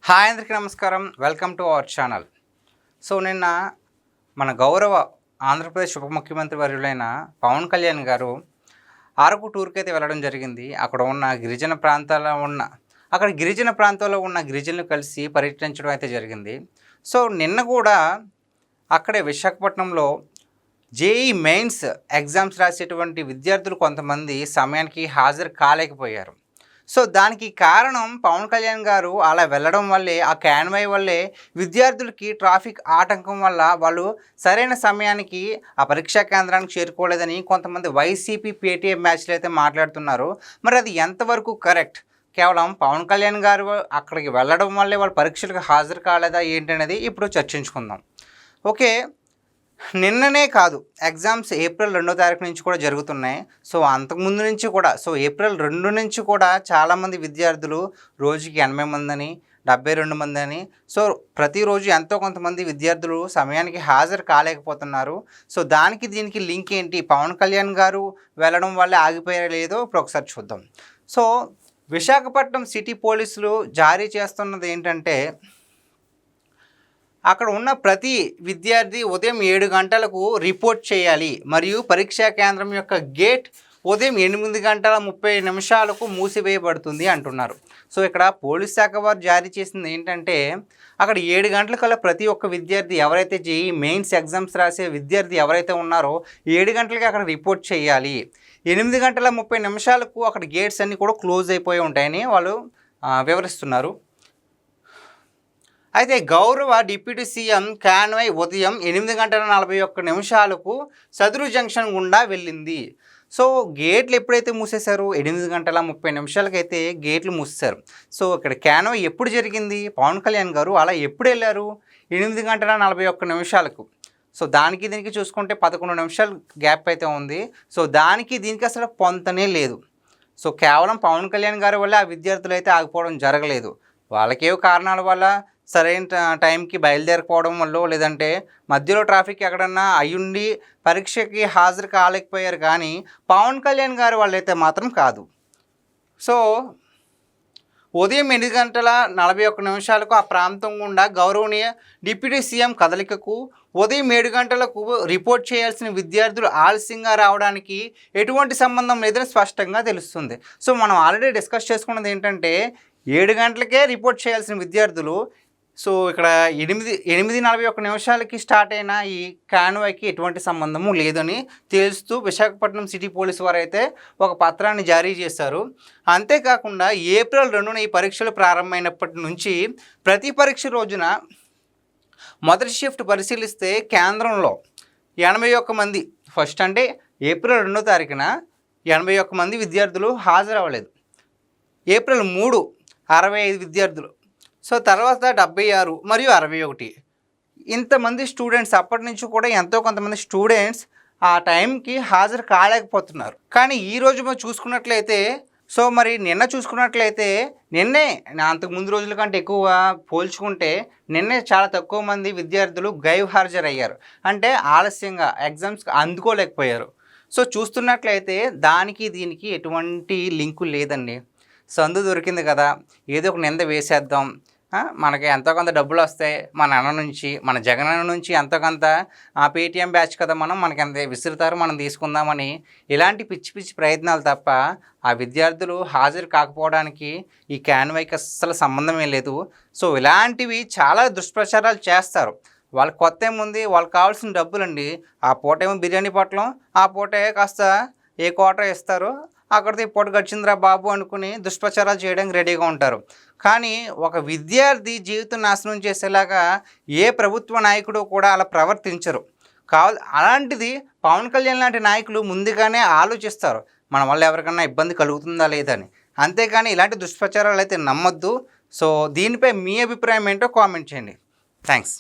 Hi అందరికీ నమస్కారం. Welcome to our channel. So నిన్న మన గౌరవ ఆంధ్రప్రదేశ్ ఉప ముఖ్యమంత్రి వర్యులైన పవన్ కళ్యాణ్ గారు అరకు టూర్కి అయితే వెళ్ళడం జరిగింది. అక్కడ ఉన్న గిరిజన ప్రాంతాల్లో ఉన్న గిరిజనులు కలిసి పర్యటించడం అయితే జరిగింది. సో నిన్న కూడా అక్కడే విశాఖపట్నంలో జేఈ మెయిన్స్ ఎగ్జామ్స్ రాసేటువంటి విద్యార్థులు కొంతమంది సమయానికి హాజరు కాలేకపోయారు. సో దానికి కారణం పవన్ కళ్యాణ్ గారు అలా వెళ్ళడం వల్లే, ఆ క్యాన్వై వల్లే విద్యార్థులకి ట్రాఫిక్ ఆటంకం వల్ల వాళ్ళు సరైన సమయానికి ఆ పరీక్షా కేంద్రానికి చేరుకోలేదని కొంతమంది వైసీపీ పేటీఎం మ్యాచ్లు అయితే మాట్లాడుతున్నారు. మరి అది ఎంతవరకు కరెక్ట్? కేవలం పవన్ కళ్యాణ్ గారు అక్కడికి వెళ్ళడం వల్లే వాళ్ళు పరీక్షలకు హాజరు కాలేదా ఏంటనేది ఇప్పుడు చర్చించుకుందాం. ఓకే, నిన్ననే కాదు, ఎగ్జామ్స్ ఏప్రిల్ 2వ తారీఖు నుంచి కూడా జరుగుతున్నాయి. సో అంతకుముందు నుంచి కూడా, సో ఏప్రిల్ 2 నుంచి కూడా చాలామంది విద్యార్థులు రోజుకి 80 మంది అని, 72 మంది అని, సో ప్రతిరోజు ఎంతో కొంతమంది విద్యార్థులు సమయానికి హాజరు కాలేకపోతున్నారు. సో దానికి దీనికి లింక్ ఏంటి? పవన్ కళ్యాణ్ గారు వెళ్ళడం వల్ల ఆగిపోయారో లేదో ఇప్పుడు ఒకసారి చూద్దాం. సో విశాఖపట్నం సిటీ పోలీసులు జారీ చేస్తున్నది ఏంటంటే, అక్కడ ఉన్న ప్రతి విద్యార్థి ఉదయం 7 గంటలకు రిపోర్ట్ చేయాలి, మరియు పరీక్షా కేంద్రం యొక్క గేట్ ఉదయం 8:30 మూసివేయబడుతుంది అంటున్నారు. సో ఇక్కడ పోలీస్ శాఖ వారు జారీ చేసింది ఏంటంటే, అక్కడ 7 గంటలకల్లా ప్రతి ఒక్క విద్యార్థి, ఎవరైతే జేఈ మెయిన్స్ ఎగ్జామ్స్ రాసే విద్యార్థి ఎవరైతే ఉన్నారో 7 గంటలకి అక్కడ రిపోర్ట్ చేయాలి. 8:30 అక్కడ గేట్స్ అన్నీ కూడా క్లోజ్ అయిపోయి ఉంటాయని వాళ్ళు వివరిస్తున్నారు. అయితే గౌరవ డిప్యూటీ సీఎం కాన్వాయ్ ఉదయం 8:41 సదురు జంక్షన్ గుండా వెళ్ళింది. సో గేట్లు ఎప్పుడైతే మూసేశారో 8:30 అయితే గేట్లు మూసేశారు. సో ఇక్కడ కాన్వాయ్ ఎప్పుడు జరిగింది? పవన్ కళ్యాణ్ గారు అలా ఎప్పుడు వెళ్ళారు? 8:41. సో దానికి దీనికి చూసుకుంటే 11 నిమిషాలు గ్యాప్ అయితే ఉంది. సో దానికి దీనికి అసలు పొంతనే లేదు. సో కేవలం పవన్ కళ్యాణ్ గారి వల్ల ఆ విద్యార్థులు అయితే ఆగిపోవడం జరగలేదు. వాళ్ళకేవో కారణాల వల్ల సరైన టైంకి బయలుదేరకపోవడం వల్ల, లేదంటే మధ్యలో ట్రాఫిక్ ఎక్కడన్నా అయ్యుండి పరీక్షకి హాజరు కాలేకపోయారు. కానీ పవన్ కళ్యాణ్ గారు వాళ్ళైతే మాత్రం కాదు. సో ఉదయం 8:41 ఆ ప్రాంతం గుండా గౌరవనీయ డిప్యూటీ సీఎం కదలికకు ఉదయం 7 గంటలకు రిపోర్ట్ చేయాల్సిన విద్యార్థులు ఆలస్యంగా రావడానికి ఎటువంటి సంబంధం లేదని స్పష్టంగా తెలుస్తుంది. సో మనం ఆల్రెడీ డిస్కస్ చేసుకున్నది ఏంటంటే, 7 గంటలకే రిపోర్ట్ చేయాల్సిన విద్యార్థులు, సో ఇక్కడ 8:41 స్టార్ట్ అయిన ఈ కాన్వాయ్కి ఎటువంటి సంబంధము లేదని తెలుస్తూ విశాఖపట్నం సిటీ పోలీసు వారు అయితే ఒక పత్రాన్ని జారీ చేశారు. అంతేకాకుండా ఏప్రిల్ 2న ఈ పరీక్షలు ప్రారంభమైనప్పటి నుంచి ప్రతి పరీక్ష రోజున మొదటి షిఫ్ట్ పరిశీలిస్తే కేంద్రంలో 81 మంది, ఫస్ట్ అంటే ఏప్రిల్ 2వ తారీఖున 81 మంది విద్యార్థులు హాజరవ్వలేదు. ఏప్రిల్ 3 65 విద్యార్థులు. సో తర్వాత 76 మరియు 61 ఇంతమంది స్టూడెంట్స్, అప్పటి నుంచి కూడా ఎంతో కొంతమంది స్టూడెంట్స్ ఆ టైంకి హాజరు కాలేకపోతున్నారు. కానీ ఈరోజు మనం చూసుకున్నట్లయితే, సో మరి నిన్న చూసుకున్నట్లయితే, నిన్నే అంతకుముందు రోజుల కంటే ఎక్కువ పోల్చుకుంటే నిన్నే చాలా తక్కువ మంది విద్యార్థులు గైర్ హాజరయ్యారు. అంటే ఆలస్యంగా ఎగ్జామ్స్కి అందుకోలేకపోయారు. సో చూస్తున్నట్లయితే దానికి దీనికి ఎటువంటి లింకు లేదండి. సందు దొరికింది కదా, ఏదో ఒక నింద వేసేద్దాం, మనకి ఎంతో కొంత డబ్బులు వస్తాయి మన అన్న నుంచి, మన జగన్ అన్న నుంచి ఎంతో కొంత పేటీఎం బ్యాచ్ కదా, మనకి ఎంత విసురుతారు, మనం తీసుకుందామని ఇలాంటి పిచ్చి పిచ్చి ప్రయత్నాలు తప్ప ఆ విద్యార్థులు హాజరు కాకపోవడానికి ఈ కాన్వాయ్కి అస్సలు సంబంధమే లేదు. సో ఇలాంటివి చాలా దుష్ప్రచారాలు చేస్తారు. వాళ్ళకి కొత్త ఏముంది, వాళ్ళకి కావాల్సిన డబ్బులండి. ఆ పూటేమో బిర్యానీ పొట్లం, ఆ పూటే కాస్త ఏ కోట ఇస్తారు, అక్కడితో ఇప్పుడు గడిచిందిరా బాబు అనుకుని దుష్ప్రచారాలు చేయడానికి రెడీగా ఉంటారు. కానీ ఒక విద్యార్థి జీవితం నాశనం చేసేలాగా ఏ ప్రభుత్వ నాయకుడు కూడా అలా ప్రవర్తించరు. అలాంటిది పవన్ కళ్యాణ్ లాంటి నాయకులు ముందుగానే ఆలోచిస్తారు, మన వల్ల ఎవరికన్నా ఇబ్బంది కలుగుతుందా లేదని. అంతేకాని ఇలాంటి దుష్ప్రచారాలు అయితే నమ్మొద్దు. సో దీనిపై మీ అభిప్రాయం ఏంటో కామెంట్ చేయండి. థ్యాంక్స్.